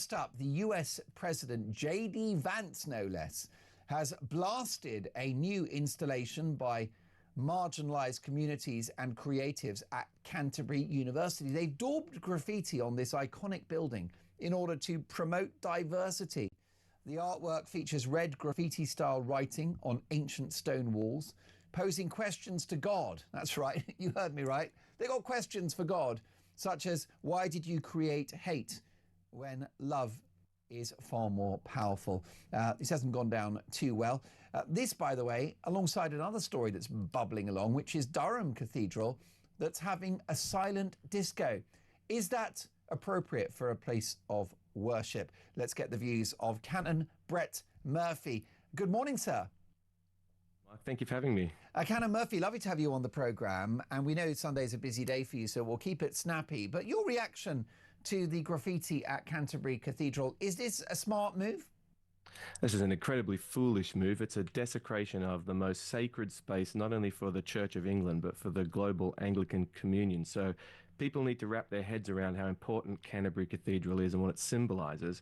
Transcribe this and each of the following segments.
First up, the US President J.D. Vance, no less, has blasted a new installation by marginalised communities and creatives at Canterbury University. They've daubed graffiti on this iconic building in order to promote diversity. The artwork features red graffiti-style writing on ancient stone walls, posing questions to God. That's right, you heard me right. They got questions for God, such as, why did you create hate when love is far more powerful? This hasn't gone down too well. This, by the way, alongside another story that's bubbling along, which is Durham Cathedral, that's having a silent disco. Is that appropriate for a place of worship? Let's get the views of Canon Brett Murphy. Good morning, sir. Thank you for having me. Canon Murphy, lovely to have you on the programme. And we know Sunday's a busy day for you, so we'll keep it snappy. But your reaction to the graffiti at Canterbury Cathedral, is this a smart move? This is an incredibly foolish move. It's a desecration of the most sacred space, not only for the Church of England, but for the global Anglican communion. So people need to wrap their heads around how important Canterbury Cathedral is and what it symbolises.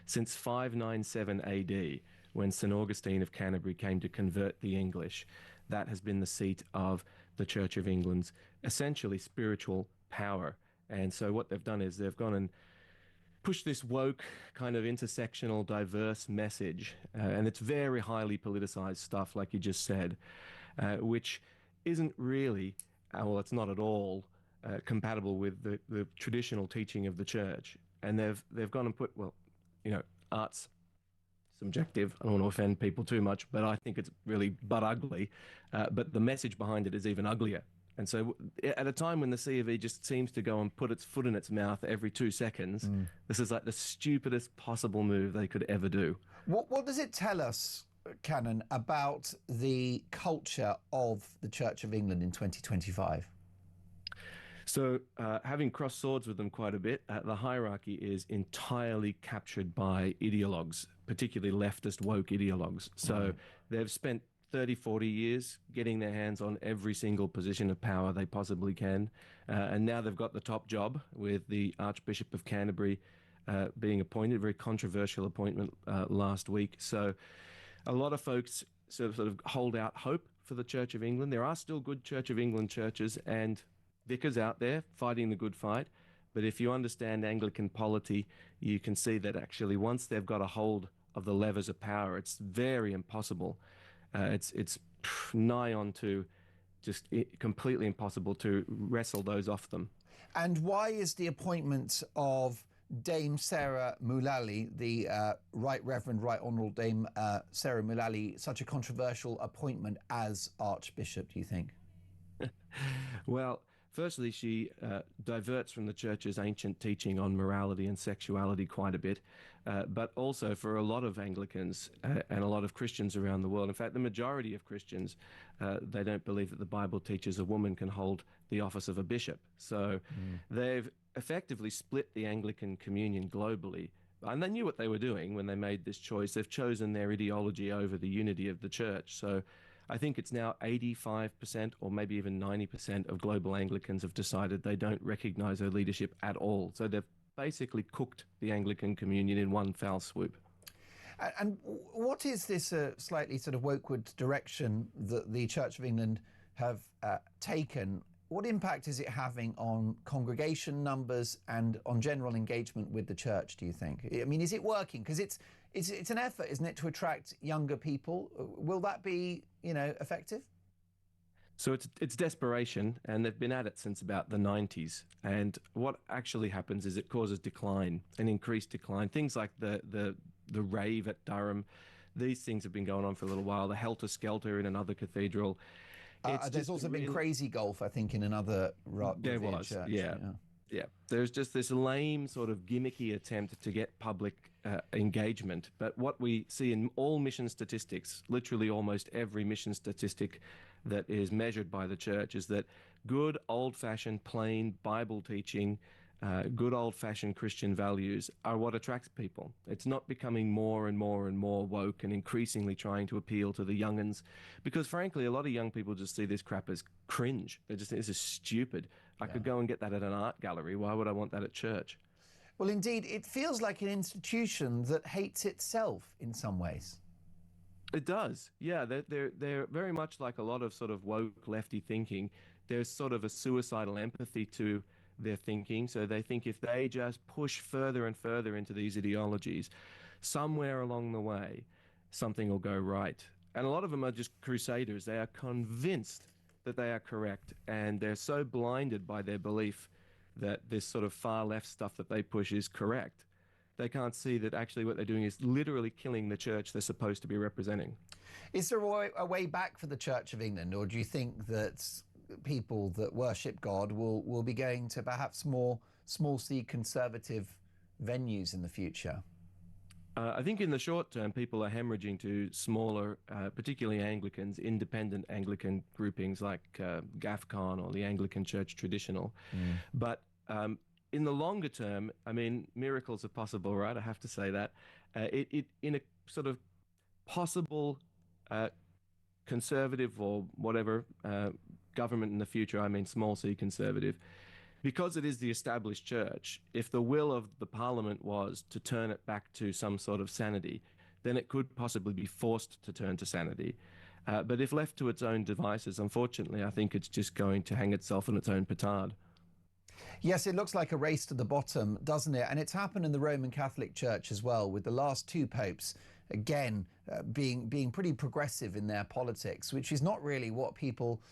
Since 597 AD, when St. Augustine of Canterbury came to convert the English, that has been the seat of the Church of England's essentially spiritual power. And so what they've done is they've gone and pushed this woke, kind of intersectional, diverse message, and it's very highly politicized stuff, like you just said, which isn't really, well, it's not at all compatible with the traditional teaching of the church. And they've gone and put, well, you know, art's subjective. I don't want to offend people too much, but I think it's really but ugly. But the message behind it is even uglier. And so at a time when the C of E just seems to go and put its foot in its mouth every 2 seconds, this is like the stupidest possible move they could ever do. What does it tell us, Canon, about the culture of the Church of England in 2025? So having crossed swords with them quite a bit, the hierarchy is entirely captured by ideologues, particularly leftist woke ideologues. So they've spent 30, 40 years getting their hands on every single position of power they possibly can. And now they've got the top job with the Archbishop of Canterbury being appointed, a very controversial appointment last week. So a lot of folks sort of hold out hope for the Church of England. There are still good Church of England churches and vicars out there fighting the good fight. But if you understand Anglican polity, you can see that actually once they've got a hold of the levers of power, it's very impossible. It's nigh on to just completely impossible to wrestle those off them. And why is the appointment of Dame Sarah Mullally, the Right Reverend, Right Honourable Dame Sarah Mullally, such a controversial appointment as Archbishop, do you think? Well, firstly, she diverts from the Church's ancient teaching on morality and sexuality quite a bit, but also for a lot of Anglicans and a lot of Christians around the world. In fact, the majority of Christians, they don't believe that the Bible teaches a woman can hold the office of a bishop. So they've effectively split the Anglican communion globally. And they knew what they were doing when they made this choice. They've chosen their ideology over the unity of the church. So I think it's now 85% or maybe even 90% of global Anglicans have decided they don't recognise their leadership at all. So they've basically cooked the Anglican communion in one foul swoop. And what is this slightly sort of wokeward direction that the Church of England have taken? What impact is it having on congregation numbers and on general engagement with the church, do you think? I mean, is it working? Because it's an effort, isn't it, to attract younger people? Will that be, effective? So it's desperation, and they've been at it since about the 90s. And what actually happens is it causes decline, an increased decline. Things like the rave at Durham, these things have been going on for a little while. The helter-skelter in another cathedral. There's also been crazy golf, I think, in another church. Yeah. There's just this lame sort of gimmicky attempt to get public engagement. But what we see in all mission statistics, literally almost every mission statistic that is measured by the church, is that good old-fashioned plain Bible teaching, good old-fashioned Christian values are what attracts people. It's not becoming more and more and more woke and increasingly trying to appeal to the young'uns, because frankly, a lot of young people just see this crap as cringe. They just think this is stupid. I could go and get that at an art gallery. Why would I want that at church? Well, indeed, it feels like an institution that hates itself in some ways. It does. Yeah, they're very much like a lot of sort of woke lefty thinking. There's sort of a suicidal empathy to their thinking. So they think if they just push further and further into these ideologies, somewhere along the way, something will go right. And a lot of them are just crusaders. They are convinced that they are correct, and they're so blinded by their belief that this sort of far left stuff that they push is correct. They can't see that actually what they're doing is literally killing the church they're supposed to be representing. Is there a way back for the Church of England, or do you think that people that worship God will be going to perhaps more small c conservative venues in the future? I think in the short term, people are hemorrhaging to smaller, particularly Anglicans, independent Anglican groupings like GAFCON or the Anglican Church Traditional. But in the longer term, I mean, miracles are possible, right? I have to say that. In a sort of possible conservative or whatever government in the future, I mean small c conservative, because it is the established church, if the will of the parliament was to turn it back to some sort of sanity, then it could possibly be forced to turn to sanity. But if left to its own devices, unfortunately, I think it's just going to hang itself on its own petard. Yes, it looks like a race to the bottom, doesn't it? And it's happened in the Roman Catholic Church as well, with the last two popes, again, being pretty progressive in their politics, which is not really what people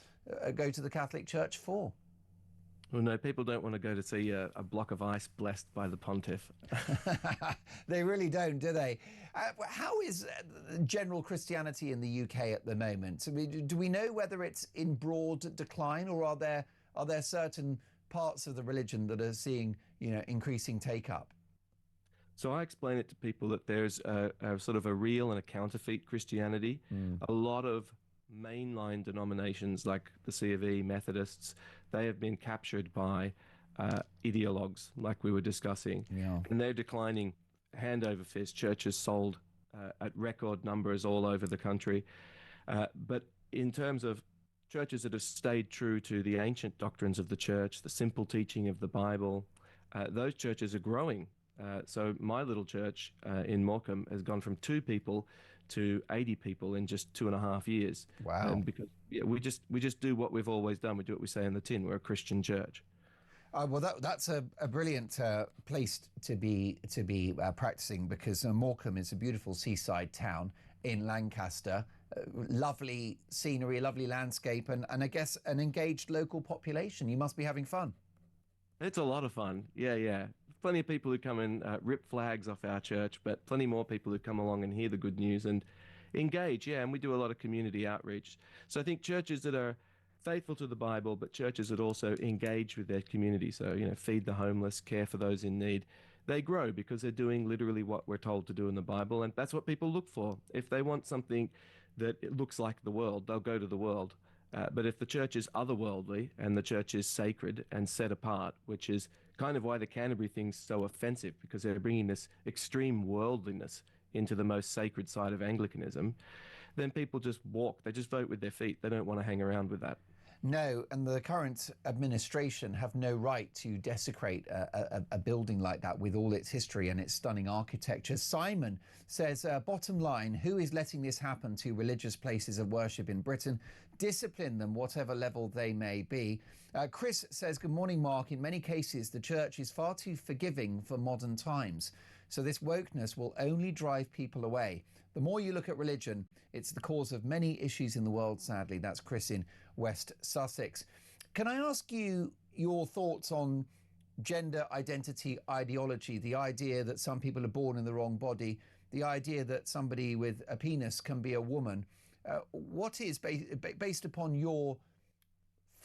go to the Catholic Church for. Well, no, people don't want to go to see a block of ice blessed by the pontiff. They really don't, do they? How is general Christianity in the UK at the moment? I mean, do we know whether it's in broad decline, or are there certain parts of the religion that are seeing, increasing take-up? So I explain it to people that there's a sort of a real and a counterfeit Christianity. A lot of mainline denominations like the C of E, Methodists, they have been captured by ideologues like we were discussing. Yeah. And they're declining hand over fist. Churches sold at record numbers all over the country. But in terms of churches that have stayed true to the ancient doctrines of the church, the simple teaching of the Bible, those churches are growing. So my little church in Morecambe has gone from 2 people to 80 people in just 2.5 years. Wow. And because we just do what we've always done. We do what we say in the tin. We're a Christian church. Well, that's a brilliant place to be practicing, because Morecambe is a beautiful seaside town in Lancaster. Lovely scenery, lovely landscape, and I guess an engaged local population. You must be having fun. It's a lot of fun. Yeah. Plenty of people who come and rip flags off our church, but plenty more people who come along and hear the good news and engage. Yeah, and we do a lot of community outreach. So I think churches that are faithful to the Bible, but churches that also engage with their community, so, feed the homeless, care for those in need, they grow because they're doing literally what we're told to do in the Bible, and that's what people look for. If they want something that it looks like the world, they'll go to the world. But if the church is otherworldly and the church is sacred and set apart, which is kind of why the Canterbury thing's so offensive, because they're bringing this extreme worldliness into the most sacred side of Anglicanism, then people just walk. They just vote with their feet. They don't want to hang around with that. No, and the current administration have no right to desecrate a building like that with all its history and its stunning architecture. Simon says, bottom line, who is letting this happen to religious places of worship in Britain? Discipline them, whatever level they may be. Chris says, good morning, Mark. In many cases, the church is far too forgiving for modern times. So this wokeness will only drive people away. The more you look at religion, it's the cause of many issues in the world, sadly. That's Chris in West Sussex. Can I ask you your thoughts on gender identity ideology, the idea that some people are born in the wrong body, the idea that somebody with a penis can be a woman? What is, based upon your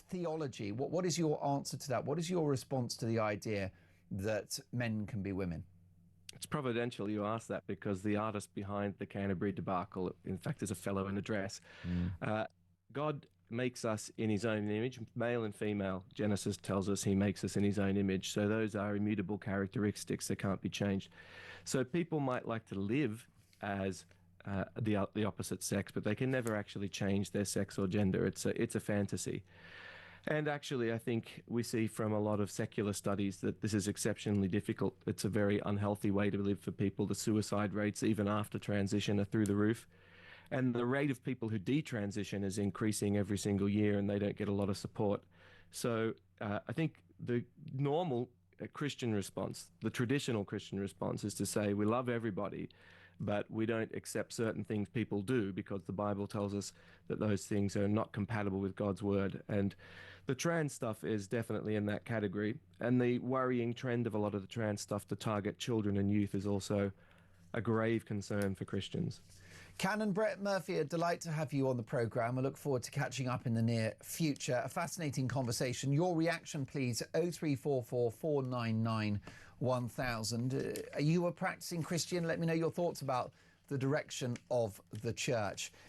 theology, what is your answer to that? What is your response to the idea that men can be women? It's providential you ask that, because the artist behind the Canterbury debacle, in fact, is a fellow in a dress. God makes us in his own image, male and female. Genesis tells us he makes us in his own image. So those are immutable characteristics that can't be changed. So people might like to live as the opposite sex, but they can never actually change their sex or gender. It's a fantasy. And actually, I think we see from a lot of secular studies that this is exceptionally difficult. It's a very unhealthy way to live for people. The suicide rates, even after transition, are through the roof. And the rate of people who detransition is increasing every single year, and they don't get a lot of support. So I think the normal Christian response, the traditional Christian response, is to say we love everybody, but we don't accept certain things people do because the Bible tells us that those things are not compatible with God's word. And the trans stuff is definitely in that category. And the worrying trend of a lot of the trans stuff to target children and youth is also a grave concern for Christians. Canon Brett Murphy, a delight to have you on the programme. I look forward to catching up in the near future. A fascinating conversation. Your reaction, please, 0344 499 1000. Are you a practising Christian? Let me know your thoughts about the direction of the church.